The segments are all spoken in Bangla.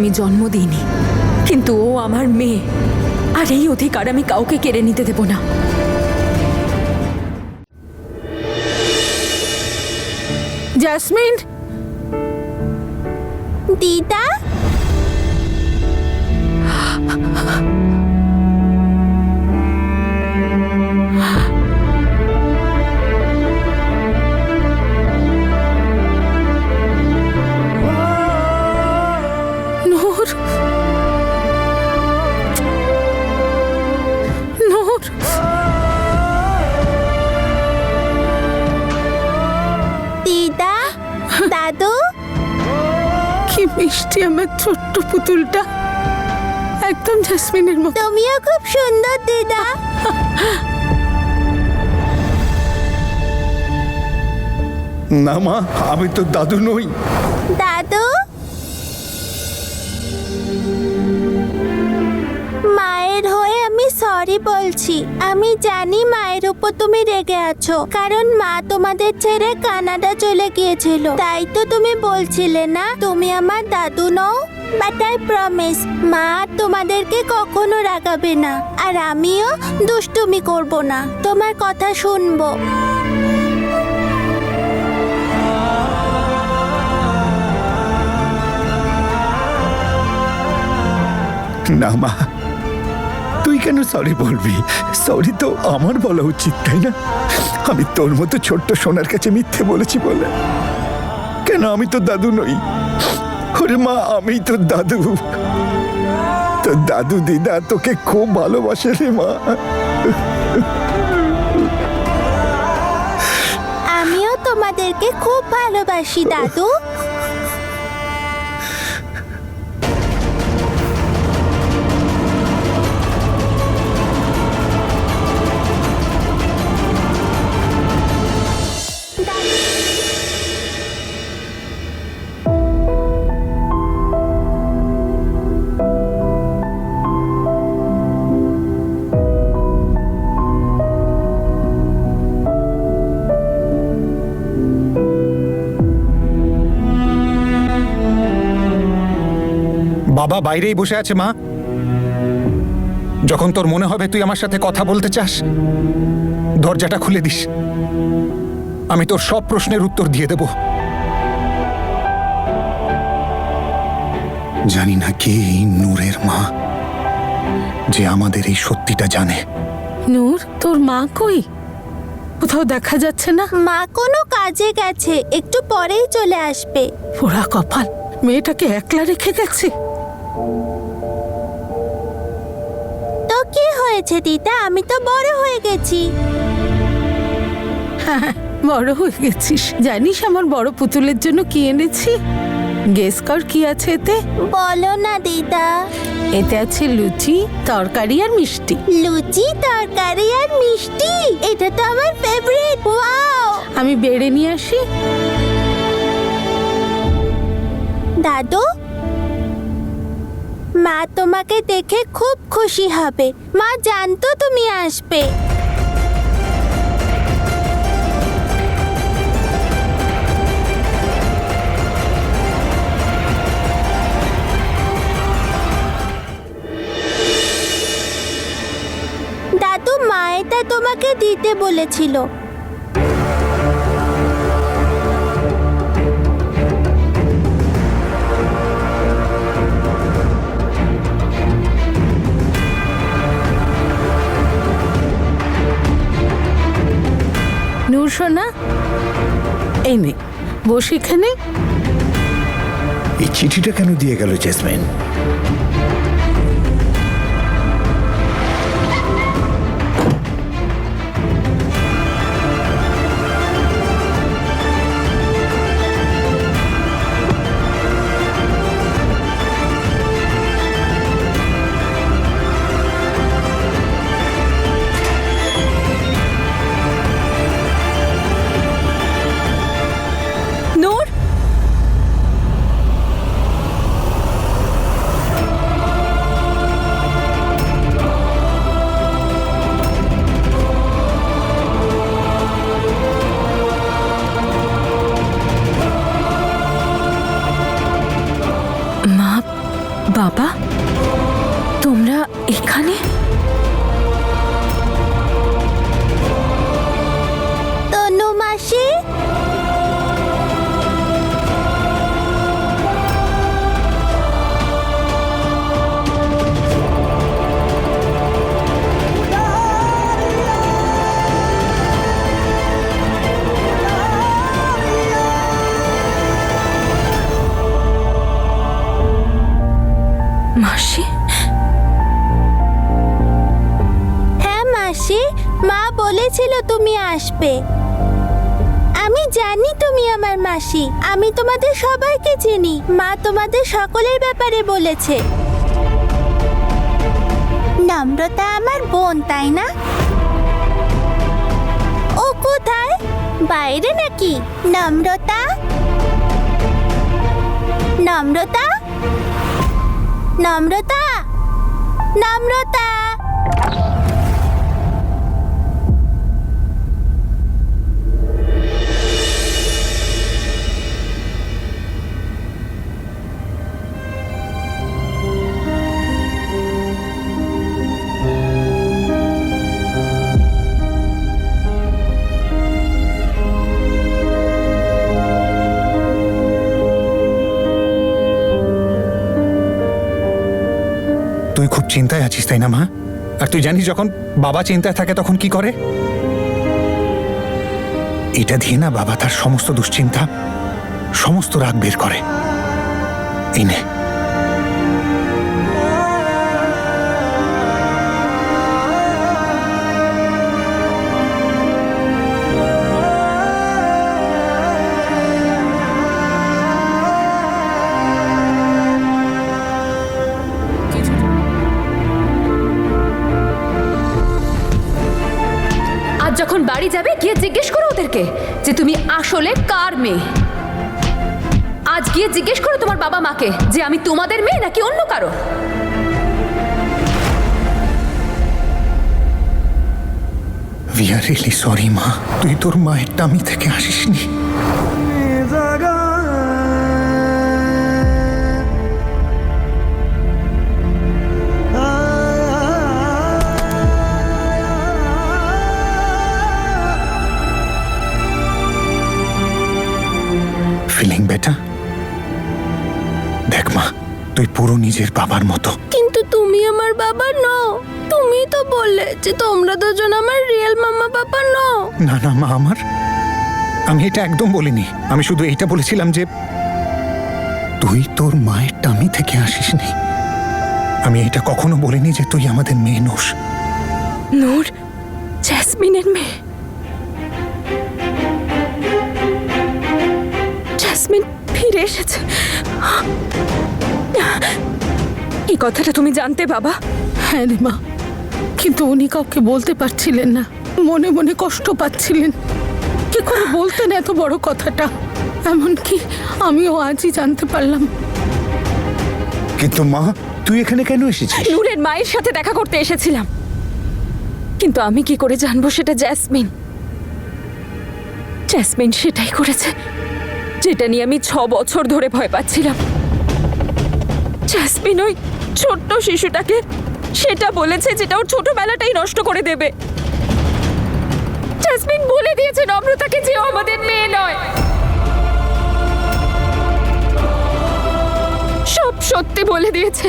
আমি জন্ম দিইনি, কিন্তু ও আমার মেয়ে, আর এই অধিকার আমি কাউকে কেড়ে নিতে দেব না। জেসমিন, দিদা, নূর, নূর, দিদা, দাদু, কি মিষ্টি আমার ছোট্ট পুতুলটা, একদম জেসমিনের মতো। তুমিও খুব সুন্দর দিদা। না মা, আমি তো দাদু নই। দাদু, মায়ের হয়ে আমি সরি বলছি। আমি জানি মায়ের উপর তুমি রেগে আছো, কারণ মা তোমাদের ছেড়ে কানাডা চলে গিয়েছিল। তাই তো তুমি বলছিলে না তুমি আমার দাদু নও। বাট আই প্রমিস, মা তোমাদেরকে কখনো রাগাবে না, আর আমিও দুষ্টুমি করব না, তোমার কথা শুনবো। না মা, তুই কেন সরি বলবি? সরি তো আমার বলা উচিত, তাই না? আমি তোর মতো ছোট্ট সোনার কাছে মিথ্যে বলেছি বলে। কেন, আমি তো দাদু নই। ওরে মা, আমি তোর দাদু। তোর দাদু দিদা তোকে খুব ভালোবাসে রে মা। আমিও তোমাদেরকে খুব ভালোবাসি দাদু। বাবা বাইরেই বসে আছে মা। যখন তোর মনে হবে তুই আমার সাথে কথা বলতে চাস, দরজাটা খুলে দিস, আমি তোর সব প্রশ্নের উত্তর দিয়ে দেব। জানি না কে এই নূরের মা, যে আমাদের এই সত্যিটা জানে। নূর, তোর মা কই? কোথাও দেখা যাচ্ছে না। মা কোনো কাজে গেছে, একটু পরেই চলে আসবে। পোড়া কপাল, মেয়েটাকে একলা রেখে গেছে। তো কি হয়েছে দিদা, আমি তো বড় হয়ে গেছি। হ্যাঁ, বড় হয়ে গেছিস। জানিস আমার বড় পুতুলের জন্য কি এনেছি? গেস কর কি আছে এতে? বলো না দিদা। এতে আছে লুচি, তরকারি আর মিষ্টি। লুচি, তরকারি আর মিষ্টি, এটা তো আমার ফেভারিট। ওয়াও! আমি বেড়ে নিয়ে আসি। দাদু, মা তোমাকে দেখে খুব খুশি হবে। মা জানতো তুমি আসবে। দাদু, মা এটা তোমাকে দিতে বলেছিল। নূর সোনা, এই নে, বস এখানে। এই চিঠিটা কেন দিয়ে গেল জেসমিন? এখানে? তনু মাসি, মাসি, হ্যাঁ মাসি, মা বলেছিল তুমি আসবে। আমি জানি তুমি আমার মাসি, আমি তোমাদের সবাইকে চিনি। মা তোমাদের সকলের ব্যাপারে বলেছে। নম্রতা আমার বোন, তাই না? ও কোথায়? বাইরে নাকি? নম্রতা, নম্রতা, নম্রতা, নম্রতা। তুই খুব চিন্তায় আছিস তাই না মা? আর তুই জানিস যখন বাবা চিন্তায় থাকে তখন কি করে? এটা দিয়ে না বাবা তার সমস্ত দুশ্চিন্তা, সমস্ত রাগ বের করে। এই নে। আজ যখন বাড়ি যাবে গিয়ে জিজ্ঞেস করো ওদেরকে যে তুমি আসলে কার মেয়ে। আজ গিয়ে জিজ্ঞেস করো তোমার বাবা মাকে যে আমি তোমাদের মেয়ে নাকি অন্য কারো। উই আর রিয়েলি সরি মা, তুই তোর মায়ের টামি থেকে আসিসনি। Feeling better? দেখ মা, তুই পুরো নিজের বাবার মতো। কিন্তু তুমি আমার বাবা নও। তুমি তো বললে যে তোমরা দুজন আমার রিয়েল মামা বাবা নও। না না মা আমার, আমি এটা একদম বলিনি। আমি শুধু এইটা বলেছিলাম যে তুই তোর মায়ের টামি থেকে আসিসনি। আমি এটা কখনো বলিনি যে তুই আমাদের মেয়ে নোস। নূর জেসমিনের মেয়ে। জেসমিন ফিরে এসেছে। এই কথাটা তুমি জানতে বাবা? হ্যাঁ রে মা, কিন্তু উনি কাউকে বলতে পারছিলেন না, মনে মনে কষ্ট পাচ্ছিলেন। কি করে বলতেন এত বড় কথাটা? এমনকি আমিও আজই জানতে পারলাম। কিন্তু মা, তুই এখানে কেন এসেছিস? নূরের মায়ের সাথে দেখা করতে এসেছিলাম, কিন্তু আমি কি করে জানবো সেটা জেসমিন। জেসমিন সেটাই করেছে যেটা নিয়ে আমি 6 বছর ধরে ভয় পাচ্ছিলাম। জেসমিন ওই ছোট্ট শিশুটাকে সেটা বলেছে যেটা ওর ছোটবেলাটাই নষ্ট করে দেবে। জেসমিন বলে দিয়েছে নম্রতাকে যে ও আমাদের মেয়ে নয়। সব সত্যি বলে দিয়েছে।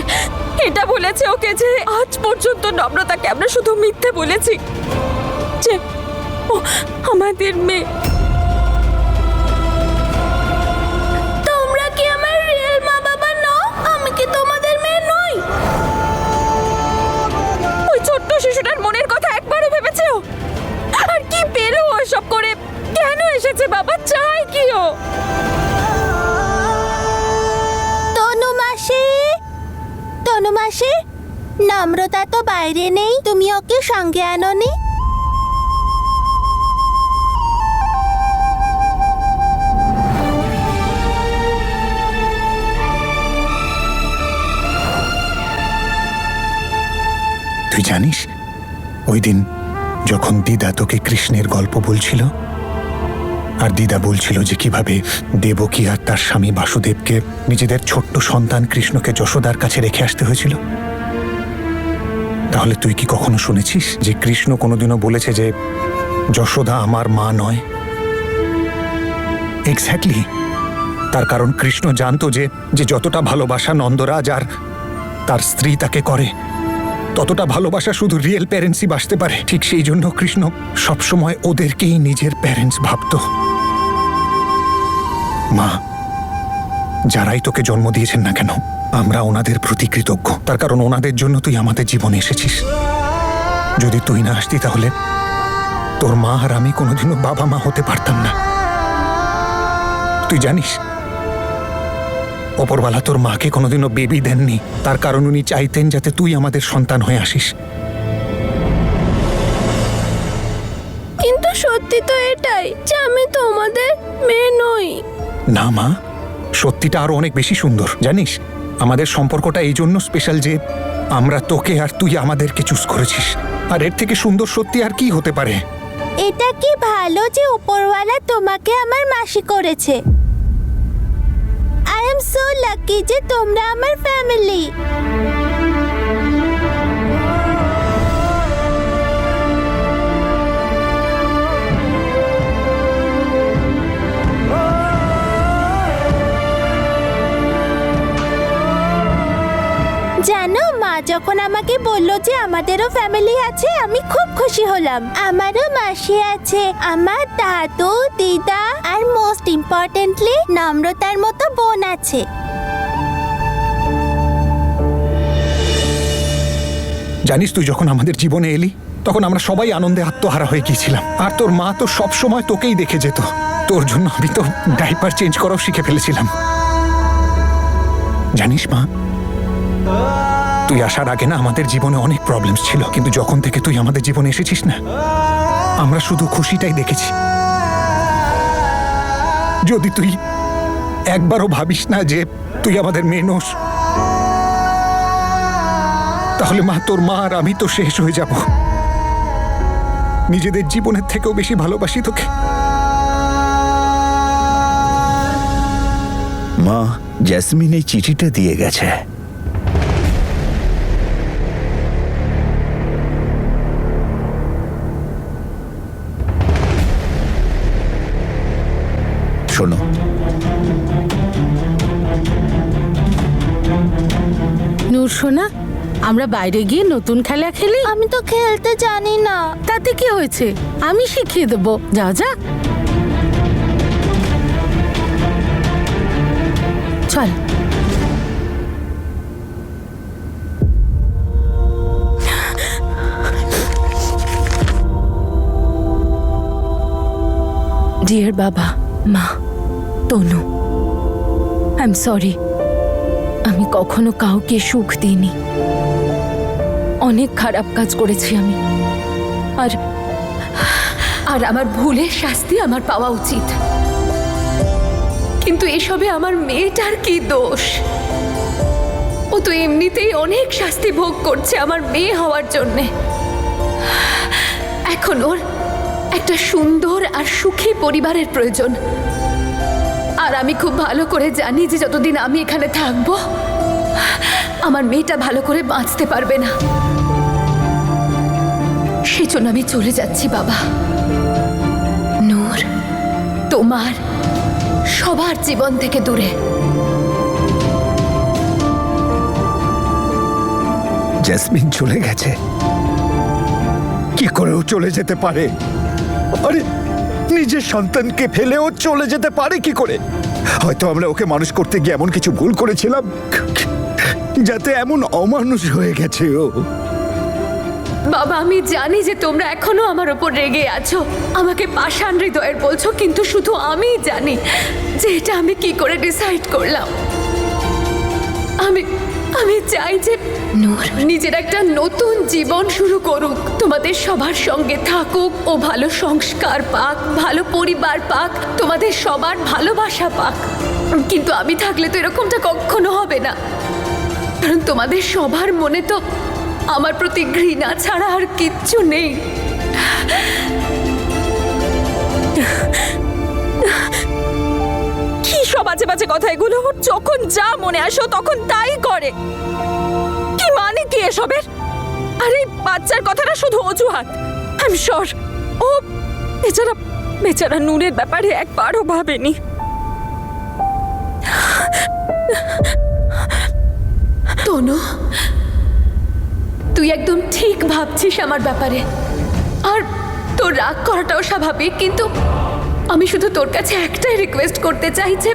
এটা বলেছে ওকে যে আজ পর্যন্ত নম্রতাকে আমরা শুধু মিথ্যে বলেছি যে ও আমাদের মেয়ে। তোমরা কি আমার রিয়েল মা বাবা নও? আমি কি তোমাদের মেয়ে নই? ওই ছোট্ট শিশুটার মনের কথা একবারও ভেবেছে ও? আর কি পেলো ও সব করে? কেন এসেছে বাবা? চাই কি ও? তনু মাসি, তনু মাসি, নম্রতা তো বাইরে নেই, তুমি ওকে সঙ্গে আনোনি? তুই জানিস ওই দিন যখন দিদা তোকে কৃষ্ণের গল্প বলছিল, আর দিদা বলছিল যে কিভাবে দেবকী আর তার স্বামী বাসুদেবকে নিজেদের ছোট্ট সন্তান কৃষ্ণকে যশোদার কাছে রেখে আসতে হয়েছিল, তাহলে তুই কি কখনো শুনেছিস যে কৃষ্ণ কোনোদিনও বলেছে যে যশোদা আমার মা নয়? এক্স্যাক্টলি। তার কারণ কৃষ্ণ জানতো যে যে যতটা ভালোবাসা নন্দরাজ আর তার স্ত্রী তাকে করে, ততটা ভালোবাসা শুধু রিয়েল প্যারেন্টসই বাসতে পারে। ঠিক সেই জন্য কৃষ্ণ সবসময় ওদেরকেই নিজের প্যারেন্টস ভাবত। মা, যারাই তোকে জন্ম দিয়েছেন না কেন, আমরা ওনাদের প্রতি কৃতজ্ঞ। তার কারণ ওনাদের জন্য তুই আমাদের জীবনে এসেছিস। যদি তুই না আসতি তাহলে তোর মা আর আমি কোনোদিনও বাবা মা হতে পারতাম না। তুই জানিস ওপরওয়ালা তোর মাকে কোনোদিনও বেবি দেননি, তার কারণ উনি চাইতেন যাতে তুই আমাদের সন্তান হয়ে আসিস। কিন্তু সত্যি তো এটাই যে আমি তোমাদের মেয়ে নই। না মা, সত্যিটা আরো অনেক বেশি সুন্দর। জানিস আমাদের সম্পর্কটা এই জন্য স্পেশাল যে আমরা তোকে আর তুই আমাদেরকে চুজ করেছিস। আর এর থেকে সুন্দর সত্যি আর কি হতে পারে? এটা কি ভালো যে উপরওয়ালা তোমাকে আমার মাসি করেছে। আই এম সো লাকি যে তোমরা আমার ফ্যামিলি। জানো, মা যখন আমাকে বলল যে আমাদেরও ফ্যামিলি আছে, আমি খুব খুশি হলাম। আমারও মাসি আছে, আমার দাদু, দিদা আর মোস্ট ইম্পর্টেন্টলি নম্রতার মতো বোন আছে। জানিস তুই যখন আমাদের জীবনে এলি তখন আমরা সবাই আনন্দে আত্মহারা হয়ে গিয়েছিলাম। আর তোর মা তো সব সময় তোকেই দেখে যেত। তোর জন্য আমি তো ডাইপার চেঞ্জ করাও শিখে ফেলেছিলাম। জানিস মা, তুই আসার আগে না আমাদের জীবনে অনেক প্রবলেমস ছিল, কিন্তু যখন থেকে তুই আমাদের জীবনে এসেছিস না, আমরা শুধু খুশিটাই দেখেছি। যদি তুই একবারও ভাবিস না যে তুই আমাদের মেয়ে নোস, তাহলে মা, তোর মা আর আমি তো শেষ হয়ে যাব। নিজেদের জীবনের থেকেও বেশি ভালোবাসি তোকে। মা, জেসমিন এই চিঠিটা দিয়ে গেছে। শোনো, নূর সোনা, আমরা বাইরে গিয়ে নতুন খেলা খেলি। আমি তো খেলতে জানি না। তাতে কি হয়েছে, আমি শিখিয়ে দেবো। যা যা, চল। ডিয়ার বাবা, মা, তনু, আই এম সরি। আমি কখনো কাউকে সুখ দিইনি। অনেক খারাপ কাজ করেছি আমি। আর আর আমার ভুলের শাস্তি আমার পাওয়া উচিত। কিন্তু এসবে আমার মেয়েটার কি দোষ? ও তো এমনিতেই অনেক শাস্তি ভোগ করছে আমার মেয়ে হওয়ার জন্যে। এখন ওর একটা সুন্দর আর সুখী পরিবারের প্রয়োজন। আর আমি খুব ভালো করে জানি যে যতদিন আমি এখানে থাকবো আমার মেয়েটা ভালো করে বাঁচতে পারবে না। সেজন্য আমি চলে যাচ্ছি বাবা। নূর, তোমার সবার জীবন থেকে দূরে। জেসমিন চলে গেছে? কি করেও চলে যেতে পারে? আরে, নিজের সন্তানকে ফেলেও চলে যেতে পারে কি করে? হয়তো আমরা ওকে মানুষ করতে গিয়ে এমন কিছু ভুল করেছিলাম যাতে এমন অমানুষ হয়ে গেছে ও। বাবা, আমি জানি যে তোমরা এখনো আমার ওপর রেগে আছো, আমাকে পাষাণ হৃদয়ের বলছো, কিন্তু শুধু আমিই জানি যে এটা আমি কি করে ডিসাইড করলাম। আমি চাই যে নূর নিজের একটা নতুন জীবন শুরু করুক, তোমাদের সবার সঙ্গে থাকুক, ও ভালো সংস্কার পাক, ভালো পরিবার পাক, তোমাদের সবার ভালোবাসা পাক। কিন্তু আমি থাকলে তো এরকমটা কখনো হবে না, কারণ তোমাদের সবার মনে তো আমার প্রতি ঘৃণা ছাড়া আর কিচ্ছু নেই। কি সব বাজে বাজে কথা এগুলো? যখন যা মনে আসো তখন তাই করে। কি মানে কি এসবের? আরে বাচ্চার কথাটা শুধু অজুহাত। আই এম শিওর ও বেচারা বেচারা নূরের ব্যাপারে একবারও ভাবেনি। তনু, তুই একদম ঠিক ভাবছিস আমার ব্যাপারে, আর তোর রাগ করাটাও স্বাভাবিক, কিন্তু আমি শুধু তোর কাছে একটাই রিকোয়েস্ট করতে চাই যে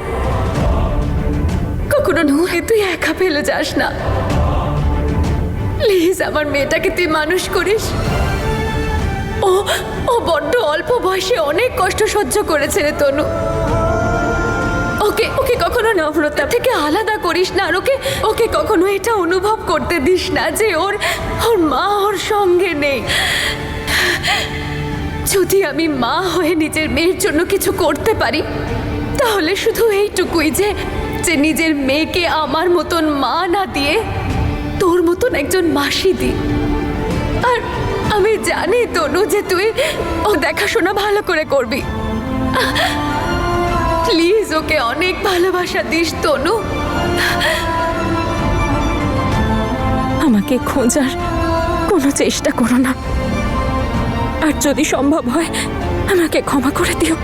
কখনো নূরে তুই একা ফেলে যাস না। প্লিজ আমার মেয়েটাকে তুই মানুষ করিস। ও ও বড্ড অল্প বয়সে অনেক কষ্ট সহ্য করেছে রে তনু। ওকে ওকে কখনো নম্রতা থেকে আলাদা করিস না, আর ওকে ওকে কখনো এটা অনুভব করতে দিস না যে ওর ওর মা ওর সঙ্গে নেই। যদি আমি মা হয়ে নিজের মেয়ের জন্য কিছু করতে পারি, তাহলে শুধু এইটুকুই যে যে নিজের মেয়েকে আমার মতন মা না দিয়ে তোর মতন একজন মাসি দি। আর আমি জানি তনু যে তুই ও দেখাশোনা ভালো করে করবি। প্লিজ ওকে অনেক ভালোবাসা দিস তনু। আমাকে খোঁজার কোনো চেষ্টা করো না, আর যদি সম্ভব হয় আমাকে ক্ষমা করে দিও।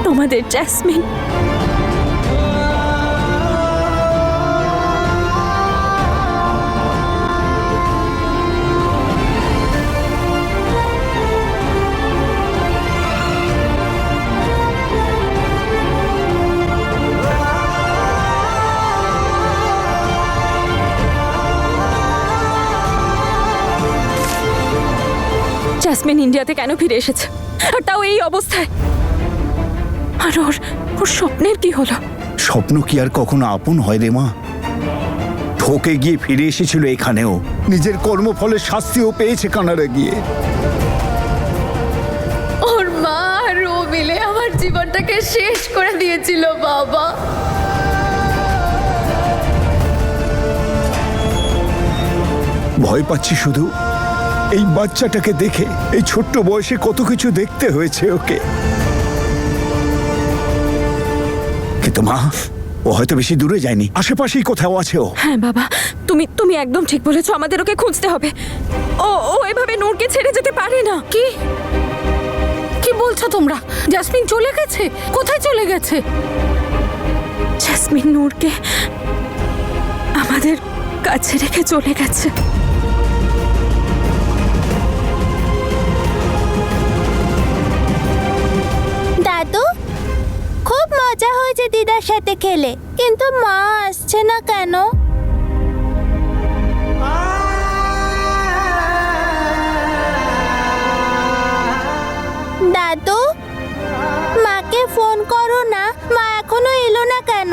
তোমাদের জ্যাসমিন। জ্যাসমিন ইন্ডিয়াতে কেন ফিরে এসেছে, আর তাও এই অবস্থায়? আর ওর ওর স্বপ্নের কি হলো? স্বপ্ন কি আর কখনো আপন হয় রে মা? ঠকে গিয়ে ফিরে এসেছিল এখানেও, নিজের কর্মফলের শাস্তিও পেয়েছে কানাডা গিয়ে। ওর মা আর ও মিলে আমার জীবনটাকে শেষ করে দিয়েছিল বাবা। ভয় পাচ্ছি শুধু এই বাচ্চাটাকে দেখে। এই ছোট্ট বয়সে কত কিছু দেখতে হয়েছে ওকে। কিন্তু মা, ও হয়তো বেশি দূরে যায়নি, আশেপাশেই কোথাও আছে ও। হ্যাঁ বাবা, তুমি তুমি একদম ঠিক বলেছো, আমাদের ওকে খুঁজতে হবে। ও ও এভাবে নূরকে ছেড়ে যেতে পারে না। কি কি বলছো তোমরা? জাসমিন চলে গেছে? কোথায় চলে গেছে? জ্যাসমিন নূরকে আমাদের কাছে রেখে চলে গেছে। দাদু, খুব মজা হয়েছে দিদার সাথে খেলে, কিন্তু মা আসছে না কেন? দাদু, মাকে ফোন করো না, মা এখনো এলো না কেন?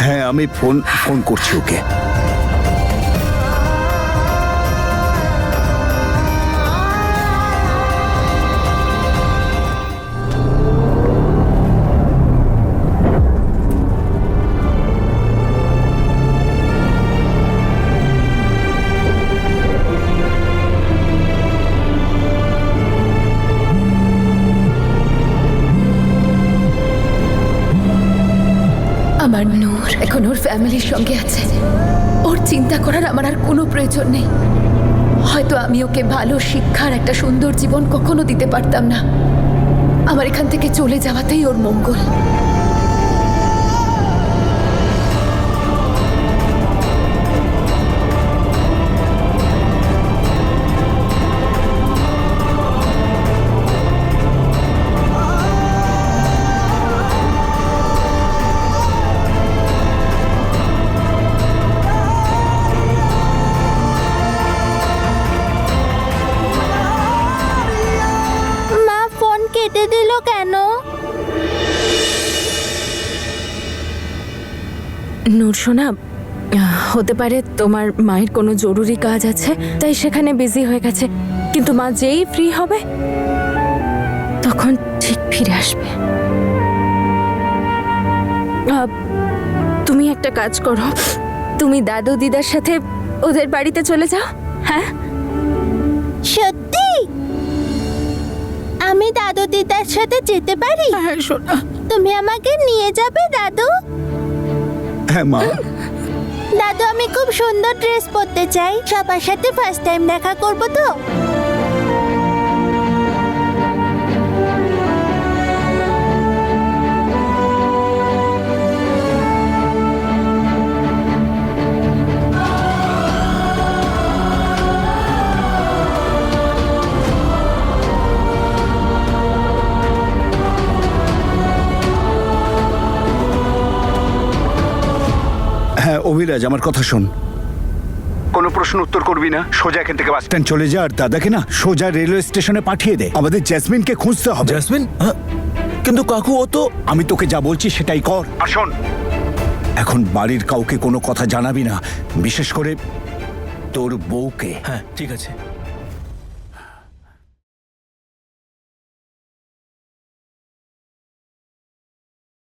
হ্যাঁ, আমি ফোন করছি ওকে। আমার নূর এখন ওর ফ্যামিলির সঙ্গে আছে, ওর চিন্তা করার আমার আর কোনো প্রয়োজন নেই। হয়তো আমি ওকে ভালো শিক্ষার একটা সুন্দর জীবন কখনো দিতে পারতাম না, আমার এখান থেকে চলে যাওয়াতেই ওর মঙ্গল। মা ফোন কেটে দিল কেন? নূর সোনা, হতে পারে তোমার মায়ের কোনো জরুরি কাজ আছে, তাই সেখানে বিজি হয়ে গেছে। কিন্তু মা যেই ফ্রি হবে তখন ঠিক ফিরে আসবে। তুমি একটা কাজ করো, তুমি দাদু দিদার সাথে ওদের বাড়িতে চলে যাও। হ্যাঁ, সত্যি? আমি দাদু দিদার সাথে যেতে পারি? হ্যাঁ সোনা। তুমি আমাকে নিয়ে যাবে দাদু? হ্যাঁ মা, দাদু আমি খুব সুন্দর ড্রেস পরতে চাই, সবার সাথে ফার্স্ট টাইম দেখা করব তো। হ্যাঁ অভিরাজ, আমার কথা শোন। কোনো প্রশ্ন উত্তর করবি না, সোজা এখান থেকে বাস স্ট্যান্ড চলে যা আর দাদাকে না সোজা রেলওয়ে স্টেশনে পাঠিয়ে দে। আমাদের জেসমিনকে খুঁজতে হবে। জেসমিন? কিন্তু কাকু ও তো... আমি তোকে যা বলছি সেটাই কর। আর শোন, এখন বাড়ির কাউকে কোনো কথা জানাবি না, বিশেষ করে তোর বউকে। হ্যাঁ ঠিক আছে।